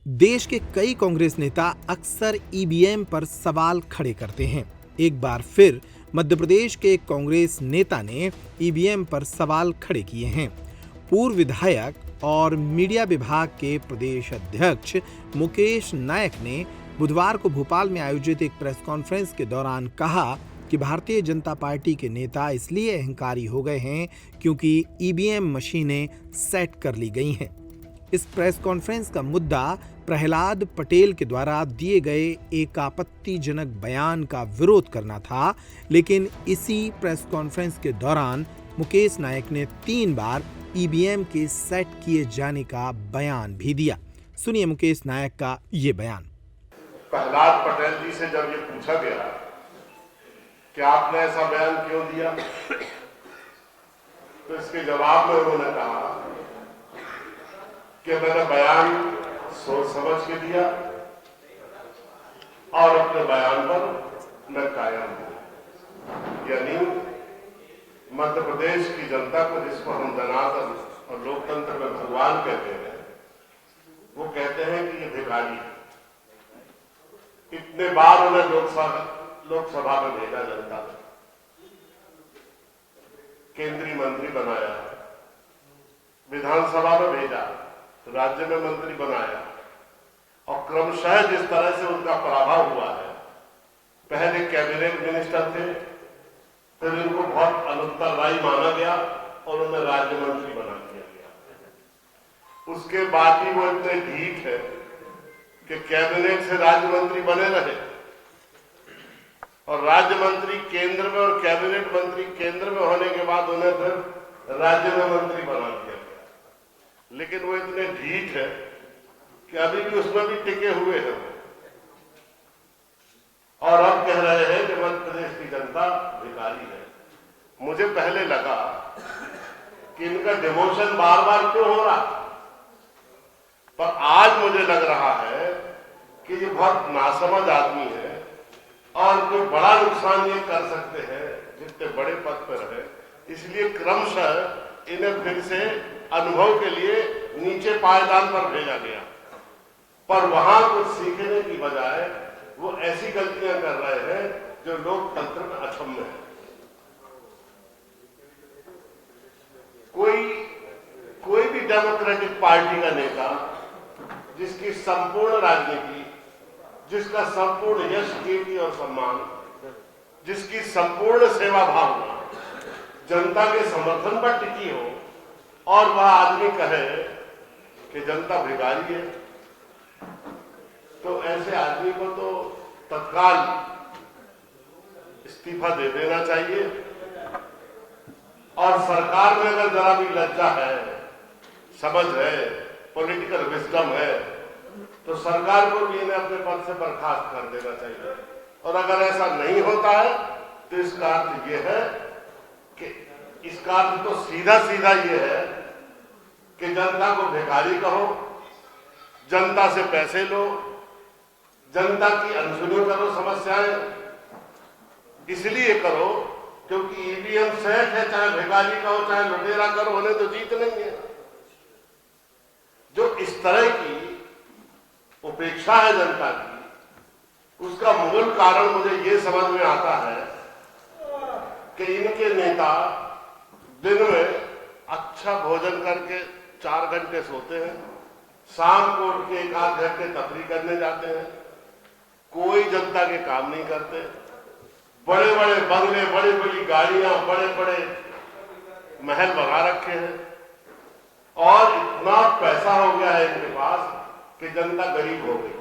देश के कई कांग्रेस नेता अक्सर ईवीएम पर सवाल खड़े करते हैं। एक बार फिर मध्य प्रदेश के एक कांग्रेस नेता ने ईवीएम पर सवाल खड़े किए हैं। पूर्व विधायक और मीडिया विभाग के प्रदेश अध्यक्ष मुकेश नायक ने बुधवार को भोपाल में आयोजित एक प्रेस कॉन्फ्रेंस के दौरान कहा कि भारतीय जनता पार्टी के नेता इसलिए अहंकारी हो गए हैं क्योंकि ईवीएम मशीनें सेट कर ली गई हैं। इस प्रेस कॉन्फ्रेंस का मुद्दा प्रहलाद पटेल के द्वारा दिए गए एक आपत्तिजनक बयान का विरोध करना था, लेकिन इसी प्रेस कॉन्फ्रेंस के दौरान मुकेश नायक ने 3 बार ईवीएम के सेट किए जाने का बयान भी दिया। सुनिए मुकेश नायक का ये बयान। प्रहलाद पटेल जी से जब ये पूछा गया कि आपने ऐसा बयान क्यों दिया, तो इसके जवाब में उन्होंने कहा कि मैंने बयान सोच समझ के दिया और अपने बयान पर मैं कायम हूं। यानी मध्य प्रदेश की जनता को, जिसको हम जनार्दन और लोकतंत्र में भगवान कहते हैं, वो कहते हैं कि ये भिखारी है। इतने बार उन्हें लोकसभा में भेजा जनता ने, केंद्रीय मंत्री बनाया, विधानसभा में भेजा, राज्य में मंत्री बनाया और क्रमशः जिस तरह से उनका पराभव हुआ है, पहले कैबिनेट मिनिस्टर थे, फिर उनको बहुत अनुत्तरदायी माना गया और उन्हें राज्य मंत्री बना दिया गया। उसके बाद भी वो इतने ढीठ है कि कैबिनेट से राज्य मंत्री बने रहे और राज्य मंत्री केंद्र में और कैबिनेट मंत्री केंद्र में होने के बाद उन्हें फिर राज्य में मंत्री बना दिया गया। लेकिन वो इतने ढीठ है कि अभी भी उसमें भी टिके हुए हैं और अब कह रहे हैं कि मध्य प्रदेश की जनता भिखारी है। मुझे पहले लगा कि इनका डिमोशन बार बार क्यों हो रहा, पर आज मुझे लग रहा है कि ये बहुत नासमझ आदमी है और कोई बड़ा नुकसान ये कर सकते हैं जितने बड़े पद पर रहे, इसलिए क्रमशः इन्हें फिर से अनुभव के लिए नीचे पायदान पर भेजा गया। पर वहां कुछ सीखने की बजाय वो ऐसी गलतियां कर रहे हैं जो लोकतंत्र में अक्षम्य है। कोई भी डेमोक्रेटिक पार्टी का नेता जिसकी संपूर्ण राजनीति, जिसका संपूर्ण यश, कीर्ति और सम्मान, जिसकी संपूर्ण सेवा भावना जनता के समर्थन पर टिकी हो और वह आदमी कहे कि जनता भिखारी है, तो ऐसे आदमी को तो तत्काल इस्तीफा दे देना चाहिए। और सरकार में अगर जरा भी लज्जा है, समझ है, पॉलिटिकल विजडम है, तो सरकार को भी इन्हें अपने पद से बर्खास्त कर देना चाहिए। और अगर ऐसा नहीं होता है तो इसका अर्थ यह है कि इसका अर्थ तो सीधा सीधा ये है कि जनता को भिखारी कहो, जनता से पैसे लो, जनता की अनसुनी करो, समस्याएं इसलिए करो क्योंकि ईवीएम सेट है, चाहे भिखारी कहो चाहे लुटेरा करो, उन्हें तो जीत नहीं है। जो इस तरह की उपेक्षा है जनता की, उसका मूल कारण मुझे ये समझ में आता है कि इनके नेता दिन में अच्छा भोजन करके 4 घंटे सोते हैं, शाम को उठ के 1-8 घंटे तफरी करने जाते हैं, कोई जनता के काम नहीं करते, बड़े बड़े बंगले, बड़ी बड़ी गाड़ियां, बड़े बड़े महल बना रखे हैं और इतना पैसा हो गया है इनके पास कि जनता गरीब हो गई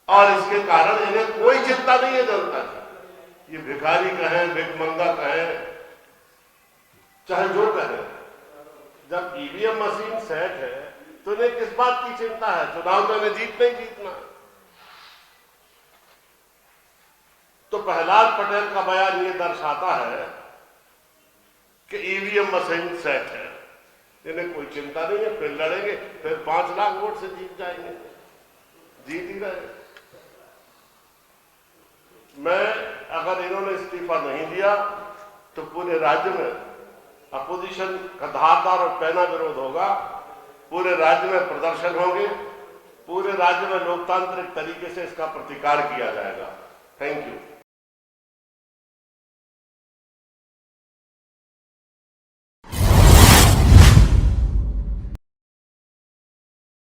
और इसके कारण इन्हें कोई चिंता नहीं है जनता की। ये भिखारी कहें, भिखमंगा कहें, चाहे जो कहें, जब ईवीएम मशीन सेट है तो इन्हें किस बात की चिंता है? चुनाव तो इन्हें जीतना ही जीतना है। तो प्रहलाद पटेल का बयान ये दर्शाता है कि ईवीएम मशीन सेट है, इन्हें कोई चिंता नहीं है, फिर लड़ेंगे, फिर 5 लाख वोट से जीत जाएंगे, जीत ही रहे। मैं अगर इन्होंने इस्तीफा नहीं दिया तो पूरे राज्य में अपोजिशन का धारदार और पैना विरोध होगा पूरे राज्य में प्रदर्शन होंगे, पूरे राज्य में लोकतांत्रिक तरीके से इसका प्रतिकार किया जाएगा। Thank you.